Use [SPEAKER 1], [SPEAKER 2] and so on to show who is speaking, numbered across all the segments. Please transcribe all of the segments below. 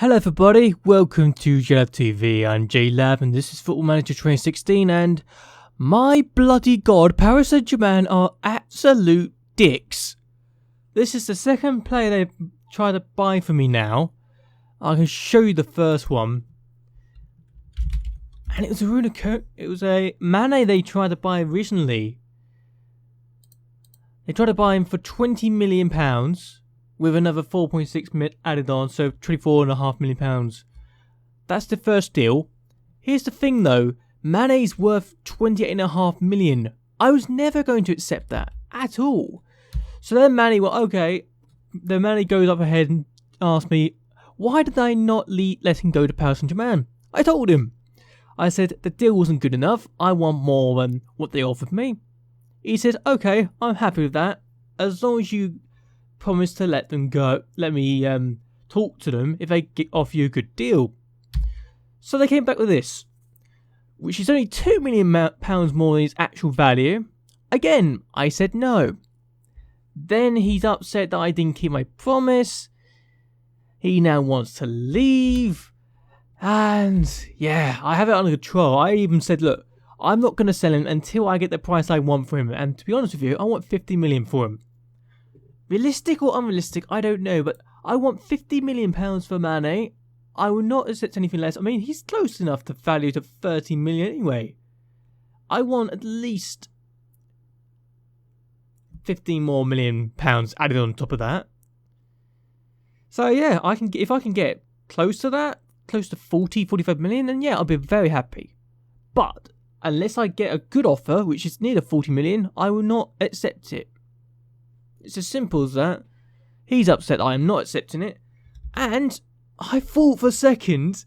[SPEAKER 1] Hello everybody, welcome to JLABTV. I'm JLAB and this is Football Manager 2016, and my bloody god, Paris Saint-Germain are absolute dicks. This is the second player they've tried to buy for me now. I can show you the first one. And it was a Mane they tried to buy recently. They tried to buy him for £20 million. With another 4.6 million added on, so £24.5 million. That's the first deal. Here's the thing though, Mane's worth £28.5 million. I was never going to accept that at all. So then Mane, then Mane goes up ahead and asks me, why did I not let him go to Paris Saint-Germain? I told him. I said the deal wasn't good enough, I want more than what they offered me. He said, okay, I'm happy with that, as long as you promised to let them go, let me talk to them if they offer you a good deal. So they came back with this, which is only £2 million more than its actual value. Again, I said no. Then he's upset that I didn't keep my promise. He now wants to leave. And yeah, I have it under control. I even said, look, I'm not going to sell him until I get the price I want for him. And to be honest with you, I want 50 million for him. Realistic or unrealistic, I don't know, but I want £50 million for Mane. I will not accept anything less. I mean, he's close enough to value to 30 million anyway. I want at least 15 more million pounds added on top of that. So yeah, if I can get close to that, close to 45 million, then yeah, I'll be very happy. But unless I get a good offer, which is near the 40 million, I will not accept it. It's as simple as that. He's upset I am not accepting it. And I thought for a second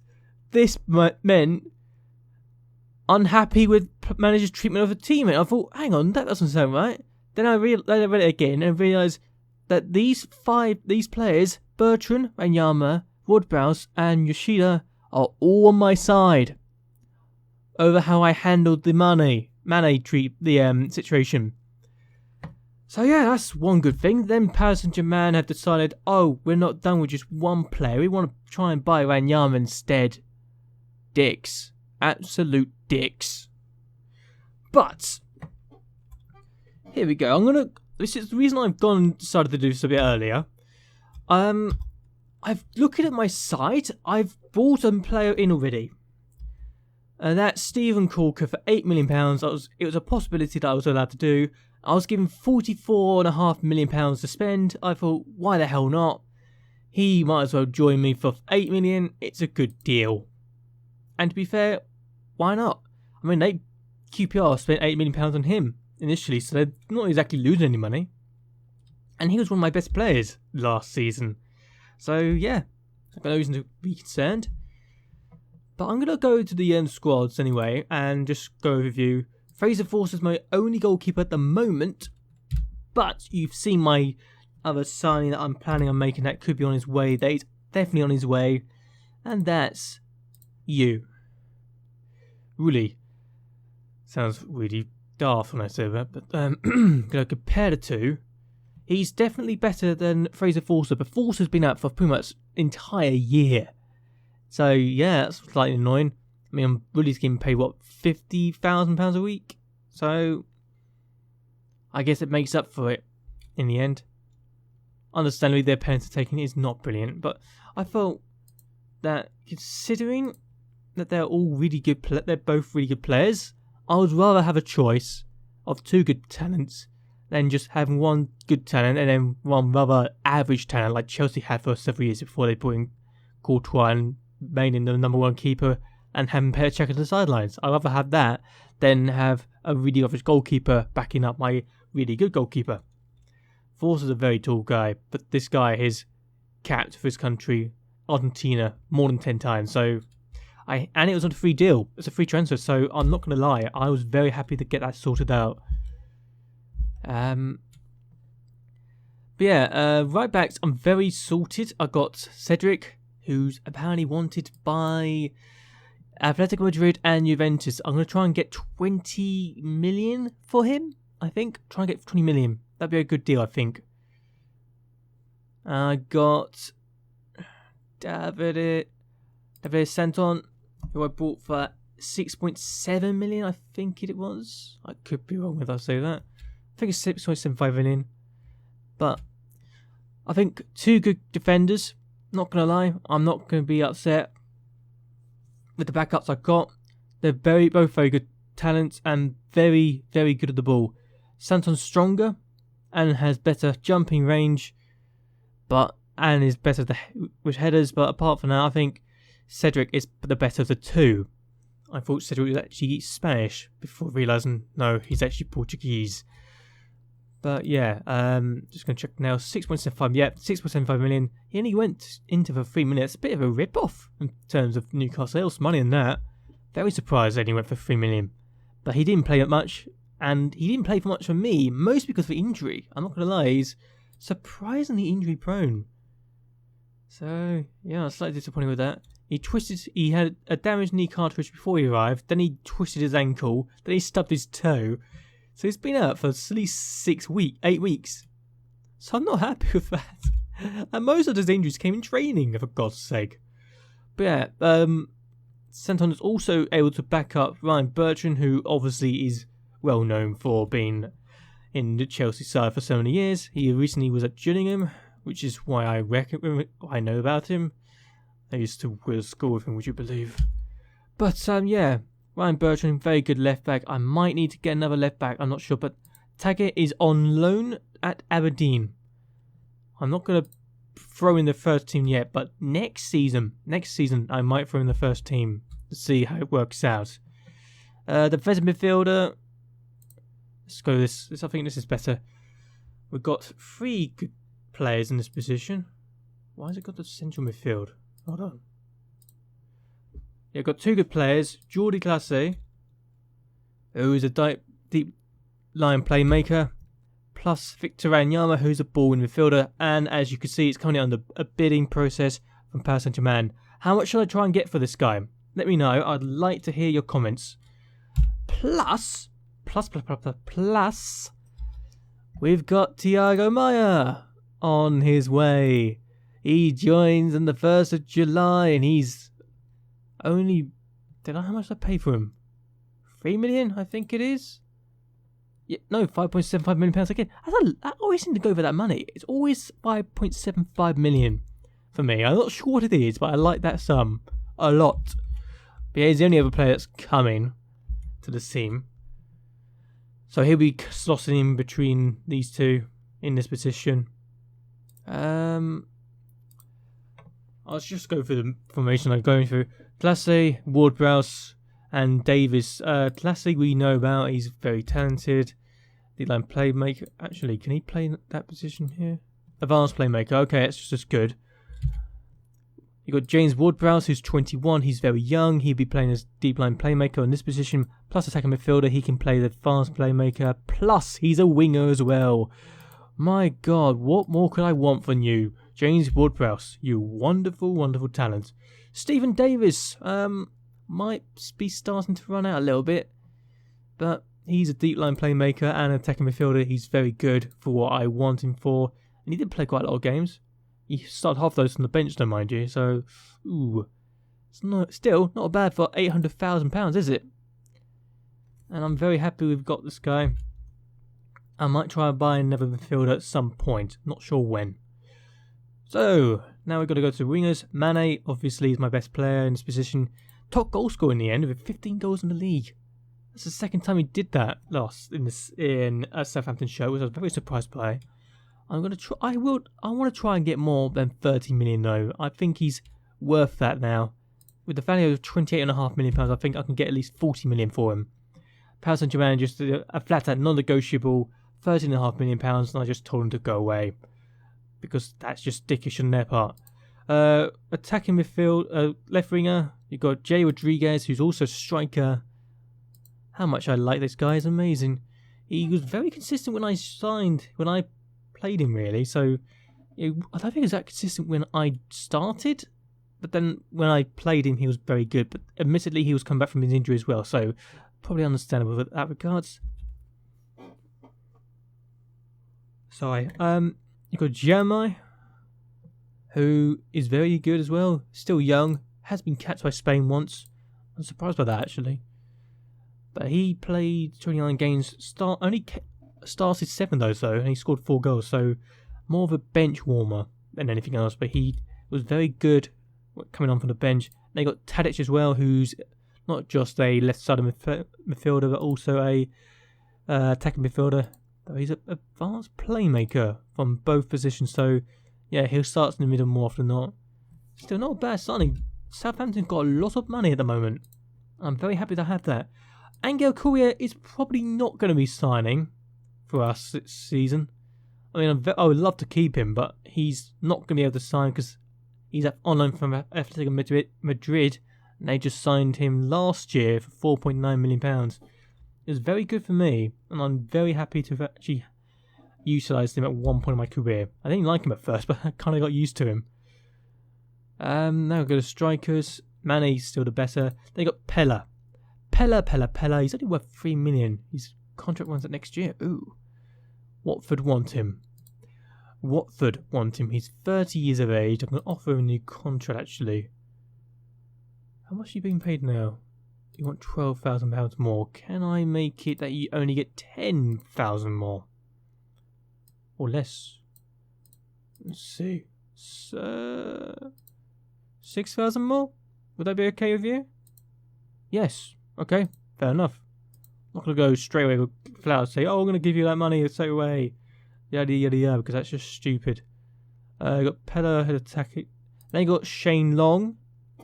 [SPEAKER 1] this meant unhappy with manager's treatment of a teammate. I thought, hang on, that doesn't sound right. Then I read it again and realised that these players, Bertrand, Wanyama, Ward-Prowse and Yoshida, are all on my side over how I handled the Mane situation. So yeah, that's one good thing. Then Paris Saint-Germain have decided, oh, we're not done with just one player. We want to try and buy Wanyama instead. Dicks. Absolute dicks. But here we go. This is the reason I've decided to do this a bit earlier. I've looking at my site. I've bought a player in already. And that's Stephen Corker for £8 million. It was a possibility that I was allowed to do. I was given £44.5 million to spend. I thought, why the hell not? He might as well join me for £8 million. It's a good deal. And to be fair, why not? I mean, QPR spent £8 million on him initially, so they're not exactly losing any money. And he was one of my best players last season. So yeah, I've got no reason to be concerned. But I'm going to go to the squads anyway and just go overview. Fraser Forster's my only goalkeeper at the moment, but you've seen my other signing that I'm planning on making that could be on his way. That is definitely on his way, and that's you. Really sounds really daft when I say that, but gonna compare the two. He's definitely better than Fraser Forster, but Forster's been out for pretty much entire year. So yeah, that's slightly annoying. I mean, I'm really getting paid, what, £50,000 a week? So I guess it makes up for it in the end. Understandably, their penalty taking is not brilliant, but I felt that considering that they're all really good, they're both really good players, I would rather have a choice of two good talents than just having one good talent and then one rather average talent like Chelsea had for several years before they put in Courtois and made him the number one keeper and have him pay a check at the sidelines. I'd rather have that than have a really average goalkeeper backing up my really good goalkeeper. Forster's a very tall guy, but this guy has capped for his country, Argentina, more than 10 times. And it was on a free deal. It's a free transfer, so I'm not going to lie. I was very happy to get that sorted out. But yeah, right backs, I'm very sorted. I got Cedric, who's apparently wanted by Atletico Madrid and Juventus. I'm going to try and get 20 million for him, I think. Try and get 20 million. That'd be a good deal, I think. I got David Santon, who I bought for 6.7 million, I think it was. I could be wrong if I say that. I think it's 6.75 million. But I think two good defenders. Not going to lie, I'm not going to be upset with the backups I got. They're both very good talents and very, very good at the ball. Santon's stronger and has better jumping range, and is better with headers. But apart from that, I think Cedric is the better of the two. I thought Cedric was actually Spanish before realising no, he's actually Portuguese. But yeah, just going to check now. 6.75, yeah, 6.75 million. He only went into for 3 minutes. A bit of a rip-off in terms of Newcastle. Else money in that. Very surprised that he went for 3 million. But he didn't play that much, and he didn't play for much for me, mostly because of injury. I'm not going to lie, he's surprisingly injury prone. So yeah, I'm slightly disappointed with that. He had a damaged knee cartilage before he arrived, then he twisted his ankle, then he stubbed his toe. So he's been out for at least 8 weeks. So I'm not happy with that. And most of his injuries came in training, for God's sake. But yeah, Santon is also able to back up Ryan Bertrand, who obviously is well known for being in the Chelsea side for so many years. He recently was at Gillingham, which is why I know about him. I used to go to school with him, would you believe? But yeah, Ryan Bertrand, very good left back. I might need to get another left back, I'm not sure. But Taggart is on loan at Aberdeen. I'm not going to throw in the first team yet, but next season I might throw in the first team to see how it works out. The defensive midfielder, let's go this. I think this is better. We've got 3 good players in this position. Why has it got the central midfield? Hold on. Yeah, got 2 good players. Jordi Clase, who is a deep line playmaker, plus Victor Wanyama, who's a ball-in midfielder. And as you can see, it's coming out under a bidding process from Paris Saint-Germain. How much should I try and get for this guy? Let me know. I'd like to hear your comments. Plus, we've got Thiago Maia on his way. He joins on the 1st of July, and he's only... how much did I pay for him? 3 million, I think it is. Yeah, no, £5.75 million again. I always seem to go for that money. It's always 5.75 million for me. I'm not sure what it is, but I like that sum a lot. But yeah, he's the only other player that's coming to the team. So he'll be slotting in between these two in this position. I'll just go through the formation I'm going through. Clase, Ward-Prowse, and Davis. Clase we know about. He's very talented. The line playmaker. Actually, can he play that position here? Advanced playmaker. Okay, that's just as good. You got James Ward-Prowse, who's 21. He's very young. He'll be playing as deep line playmaker in this position. Plus attacking midfielder. He can play the advanced playmaker. Plus he's a winger as well. My God, what more could I want from you, James Ward-Prowse? You wonderful, wonderful talent. Stephen Davis might be starting to run out a little bit, but he's a deep line playmaker and attacking midfielder. He's very good for what I want him for, and he did play quite a lot of games. He started half those from the bench, though, mind you. So, it's still not bad for £800,000, is it? And I'm very happy we've got this guy. I might try and buy another midfielder at some point. Not sure when. So, now we've got to go to the wingers. Mane, obviously, is my best player in this position. Top goal scorer in the end with 15 goals in the league. That's the second time he did that in a Southampton show, which I was very surprised by. I'm gonna try. I want to try and get more than 30 million though. I think he's worth that now. With the value of £28.5 million, I think I can get at least 40 million for him. Paris Saint-Germain just a flat-out non-negotiable £13.5 million, and I just told him to go away because that's just dickish on their part. Attacking midfield, left winger. You've got Jay Rodriguez, who's also a striker. How much I like this guy is amazing. He was very consistent when I played him, really. So I don't think he was that consistent when I started, but then when I played him, he was very good. But admittedly, he was coming back from his injury as well, so probably understandable in that regards. Sorry. You've got Jeremy, who is very good as well. Still young, has been capped by Spain once. I'm surprised by that actually. But he played 29 games, only started 7 though, and he scored 4 goals. So more of a bench warmer than anything else. But he was very good coming on from the bench. They got Tadic as well, who's not just a left-sided midfielder, but also a attacking midfielder. He's an advanced playmaker from both positions. So yeah, he'll start in the middle more often than not. Still not a bad signing. Southampton got a lot of money at the moment. I'm very happy to have that. Angel Correa is probably not going to be signing for us this season. I mean, I would love to keep him, but he's not going to be able to sign because he's on loan from Atletico Madrid, and they just signed him last year for £4.9 million. It was very good for me, and I'm very happy to have actually utilised him at one point in my career. I didn't like him at first, but I kind of got used to him. Now we go to strikers. Mane's still the better. They got Pella. He's only worth $3 million. His contract runs out next year. Ooh. Watford want him. He's 30 years of age. I'm going to offer him a new contract actually. How much are you being paid now? You want £12,000 more. Can I make it that you only get 10,000 more? Or less? Let's see. 6,000 more? Would that be okay with you? Yes. Okay. Fair enough. I'm not going to go straight away with flat and say, oh, I'm going to give you that money straight away. Yada yada yada, because that's just stupid. You got Pella, head attacking. Then you got Shane Long,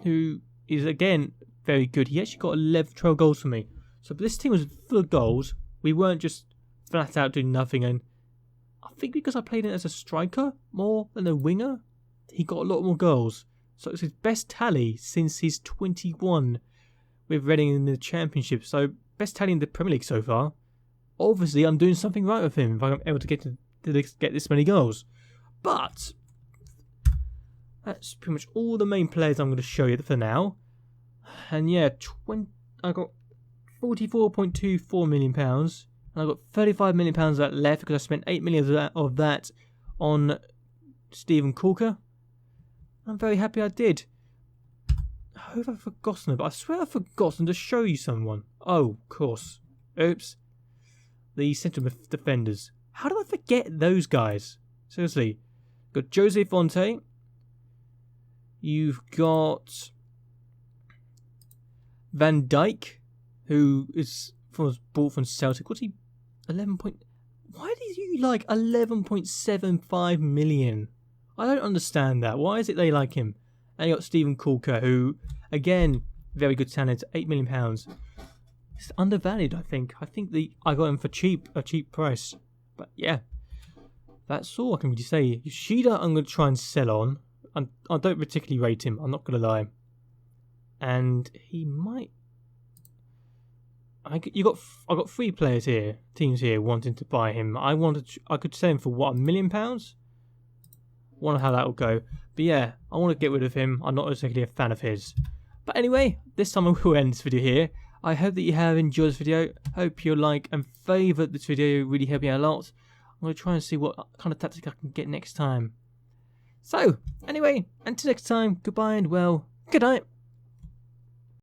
[SPEAKER 1] who is again very good. He actually got 12 goals for me. So this team was full of goals. We weren't just flat out doing nothing. And I think because I played it as a striker more than a winger, he got a lot more goals. So it's his best tally since he's 21 with Reading in the Championship. So best tally in the Premier League so far. Obviously, I'm doing something right with him if I'm able to get this many goals. But that's pretty much all the main players I'm going to show you for now. And yeah, I got £44.24 million, and I got £35 million of that left because I spent £8 million of that on Steven Corker. I'm very happy I did. I hope I've forgotten it, but I swear I've forgotten to show you someone. Oh, of course. Oops. The central defenders. How did I forget those guys? Seriously. You've got Jose Fonte. You've got Van Dijk, who was bought from Celtic. What's he? 11 point. Why did you like 11.75 million? I don't understand that. Why is it they like him? And you got Steven Corker, who, again, very good talent, £8 million. It's undervalued, I think. I got him for a cheap price. But yeah, that's all I can really say. Yoshida, I'm going to try and sell on. I don't particularly rate him. I'm not going to lie. And he might. I got 3 teams here wanting to buy him. I could sell him for what, £1 million? Wonder how that will go. But yeah, I want to get rid of him. I'm not particularly a fan of his. But anyway, this time I will end this video here. I hope that you have enjoyed this video. Hope you like and favourite this video. Really helped me out a lot. I'm going to try and see what kind of tactic I can get next time. So, anyway, until next time, goodbye and well, good night.